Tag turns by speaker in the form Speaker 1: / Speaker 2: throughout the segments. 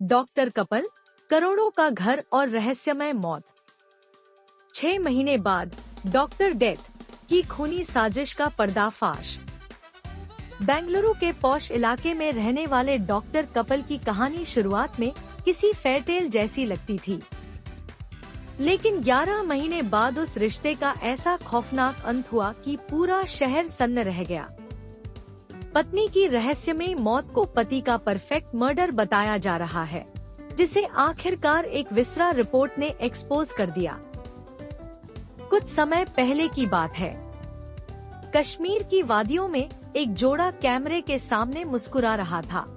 Speaker 1: Doctor couple, करोड़ों का घर और रहस्यमय मौत। 6 महीने बाद डॉक्टर डेथ की खूनी साजिश का पर्दाफाश। बेंगलुरु के पॉश इलाके में रहने वाले डॉक्टर कपल की कहानी शुरुआत में किसी फेयरटेल जैसी लगती थी, लेकिन 11 महीने बाद उस रिश्ते का ऐसा खौफनाक अंत हुआ कि पूरा शहर सन्न रह गया। पत्नी की रहस्यमयी मौत को पति का परफेक्ट मर्डर बताया जा रहा है, जिसे आखिरकार एक विसरा रिपोर्ट ने एक्सपोज कर दिया। कुछ समय पहले की बात है। कश्मीर की वादियों में एक जोड़ा कैमरे के सामने मुस्कुरा रहा था।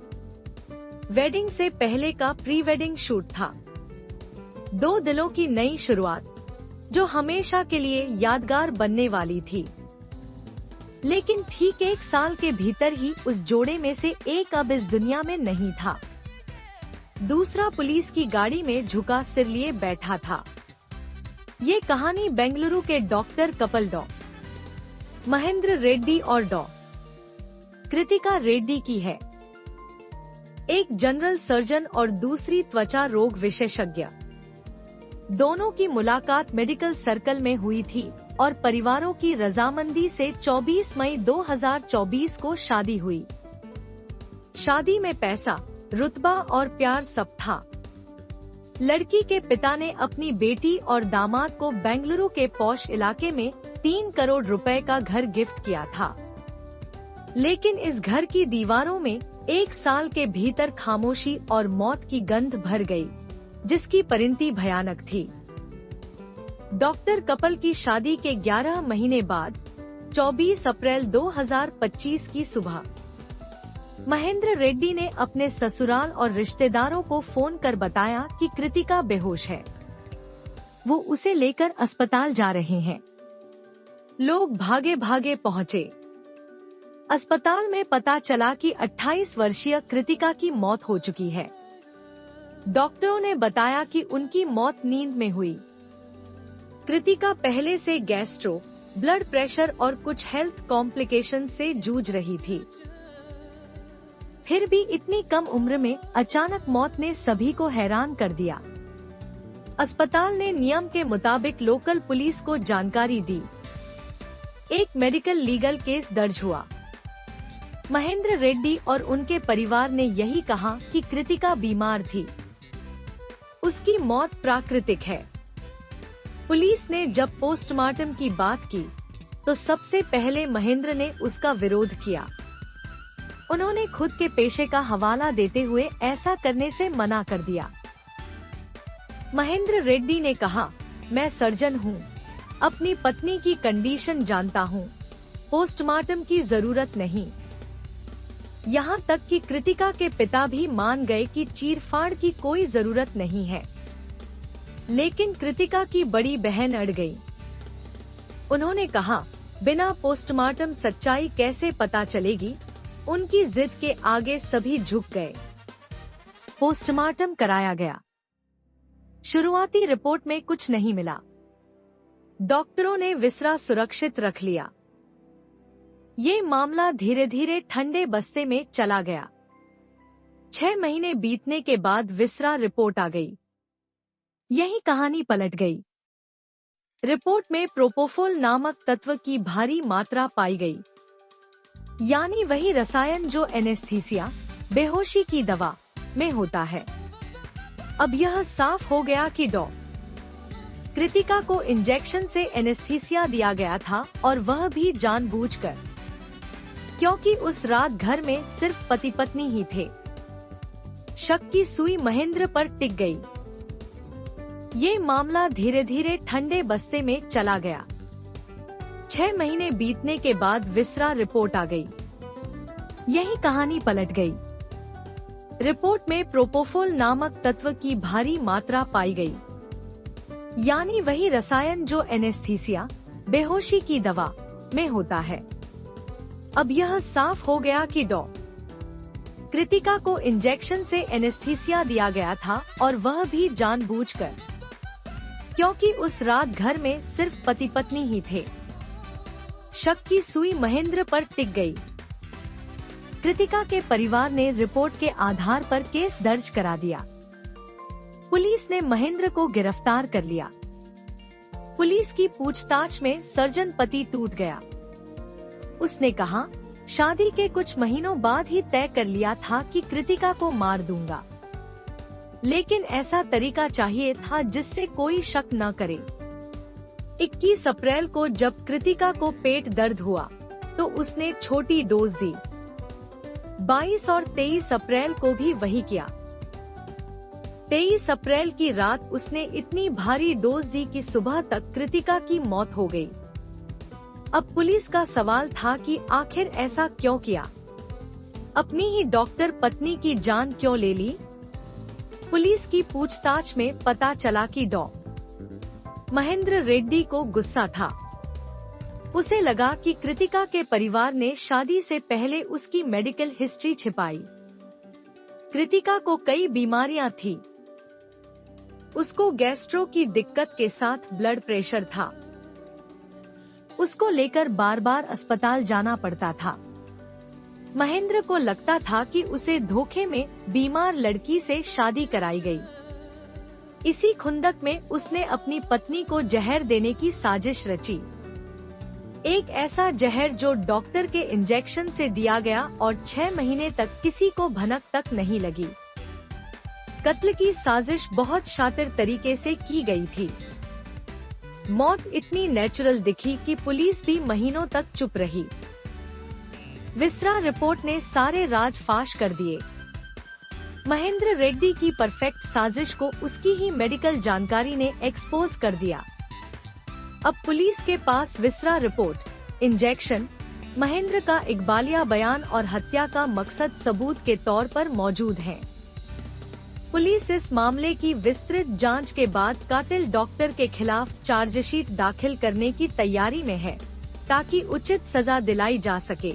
Speaker 1: वेडिंग से पहले का प्री वेडिंग शूट था। 2 दिलों की नई शुरुआत, जो हमेशा के लिए यादगार बनने वाली थी। लेकिन ठीक 1 साल के भीतर ही उस जोड़े में से एक अब इस दुनिया में नहीं था। दूसरा पुलिस की गाड़ी में झुका सिर लिए बैठा था। ये कहानी बेंगलुरु के डॉक्टर कपल डॉ. महेंद्र रेड्डी और डॉ. कृतिका रेड्डी की है। एक जनरल सर्जन और दूसरी त्वचा रोग विशेषज्ञ। दोनों की मुलाकात मेडिकल सर्कल में हुई थी और परिवारों की रजामंदी से 24 मई 2024 को शादी हुई। शादी में पैसा, रुतबा और प्यार सब था। लड़की के पिता ने अपनी बेटी और दामाद को बेंगलुरु के पॉश इलाके में 3 करोड़ रुपए का घर गिफ्ट किया था। लेकिन इस घर की दीवारों में 1 साल के भीतर खामोशी और मौत की गंध भर गई, जिसकी परिणति भयानक थी। डॉक्टर कपल की शादी के 11 महीने बाद 24 अप्रैल 2025 की सुबह महेंद्र रेड्डी ने अपने ससुराल और रिश्तेदारों को फोन कर बताया कि कृतिका बेहोश है। वो उसे लेकर अस्पताल जा रहे हैं। लोग भागे भागे पहुँचे। अस्पताल में पता चला कि 28 वर्षीय कृतिका की मौत हो चुकी है। डॉक्टरों ने बताया कि उनकी मौत नींद में हुई। कृतिका पहले से गैस्ट्रो, ब्लड प्रेशर और कुछ हेल्थ कॉम्प्लिकेशन से जूझ रही थी। फिर भी इतनी कम उम्र में अचानक मौत ने सभी को हैरान कर दिया। अस्पताल ने नियम के मुताबिक लोकल पुलिस को जानकारी दी। एक मेडिकल लीगल केस दर्ज हुआ। महेंद्र रेड्डी और उनके परिवार ने यही कहा कि कृतिका बीमार थी। उसकी मौत प्राकृतिक है। पुलिस ने जब पोस्टमार्टम की बात की, तो सबसे पहले महेंद्र ने उसका विरोध किया। उन्होंने खुद के पेशे का हवाला देते हुए ऐसा करने से मना कर दिया। महेंद्र रेड्डी ने कहा, मैं सर्जन हूँ, अपनी पत्नी की कंडीशन जानता हूँ, पोस्टमार्टम की जरूरत नहीं। यहाँ तक कि कृतिका के पिता भी मान गए कि चीरफाड़ की कोई जरूरत नहीं है। लेकिन कृतिका की बड़ी बहन अड़ गई। उन्होंने कहा, बिना पोस्टमार्टम सच्चाई कैसे पता चलेगी। उनकी जिद के आगे सभी झुक गए। पोस्टमार्टम कराया गया। शुरुआती रिपोर्ट में कुछ नहीं मिला। डॉक्टरों ने विसरा सुरक्षित रख लिया। ये मामला धीरे धीरे ठंडे बस्ते में चला गया। 6 महीने बीतने के बाद विसरा रिपोर्ट आ गई। यही कहानी पलट गई। रिपोर्ट में प्रोपोफोल नामक तत्व की भारी मात्रा पाई गई, यानी वही रसायन जो एनेस्थीसिया, बेहोशी की दवा में होता है। अब यह साफ हो गया कि डॉ. कृतिका को इंजेक्शन से एनेस्थीसिया दिया गया था, और वह भी जानबूझकर, क्योंकि उस रात घर में सिर्फ पति पत्नी ही थे। शक की सुई महेंद्र पर टिक गई। ये मामला धीरे धीरे ठंडे बस्ते में चला गया। 6 महीने बीतने के बाद विसरा रिपोर्ट आ गई। यही कहानी पलट गई। रिपोर्ट में प्रोपोफोल नामक तत्व की भारी मात्रा पाई गई, यानी वही रसायन जो एनेस्थीसिया, बेहोशी की दवा में होता है। अब यह साफ हो गया कि डॉ. कृतिका को इंजेक्शन से एनेस्थीसिया दिया गया था, और वह भी जानबूझकर, क्योंकि उस रात घर में सिर्फ पति पत्नी ही थे। शक की सुई महेंद्र पर टिक गई। कृतिका के परिवार ने रिपोर्ट के आधार पर केस दर्ज करा दिया। पुलिस ने महेंद्र को गिरफ्तार कर लिया। पुलिस की पूछताछ में सर्जन पति टूट गया। उसने कहा, शादी के कुछ महीनों बाद ही तय कर लिया था कि कृतिका को मार दूंगा, लेकिन ऐसा तरीका चाहिए था जिससे कोई शक न करे। 21 अप्रैल को जब कृतिका को पेट दर्द हुआ तो उसने छोटी डोज दी। 22 और 23 अप्रैल को भी वही किया। 23 अप्रैल की रात उसने इतनी भारी डोज दी कि सुबह तक कृतिका की मौत हो गई। अब पुलिस का सवाल था कि आखिर ऐसा क्यों किया? अपनी ही डॉक्टर पत्नी की जान क्यों ले ली? पुलिस की पूछताछ में पता चला कि महेंद्र रेड्डी को गुस्सा था। उसे लगा कि कृतिका के परिवार ने शादी से पहले उसकी मेडिकल हिस्ट्री छिपाई। कृतिका को कई बीमारियां थी। उसको गैस्ट्रो की दिक्कत के साथ ब्लड प्रेशर था। उसको लेकर बार बार अस्पताल जाना पड़ता था। महेंद्र को लगता था कि उसे धोखे में बीमार लड़की से शादी कराई गई। इसी खुंदक में उसने अपनी पत्नी को जहर देने की साजिश रची। एक ऐसा जहर जो डॉक्टर के इंजेक्शन से दिया गया और 6 महीने तक किसी को भनक तक नहीं लगी। कत्ल की साजिश बहुत शातिर तरीके से की गई थी। मौत इतनी नेचुरल दिखी कि पुलिस भी महीनों तक चुप रही। विस्रा रिपोर्ट ने सारे राज फाश कर दिए। महेंद्र रेड्डी की परफेक्ट साजिश को उसकी ही मेडिकल जानकारी ने एक्सपोज कर दिया। अब पुलिस के पास विस्रा रिपोर्ट, इंजेक्शन, महेंद्र का इकबालिया बयान और हत्या का मकसद सबूत के तौर पर मौजूद हैं। पुलिस इस मामले की विस्तृत जांच के बाद कातिल डॉक्टर के खिलाफ चार्जशीट दाखिल करने की तैयारी में है, ताकि उचित सजा दिलाई जा सके।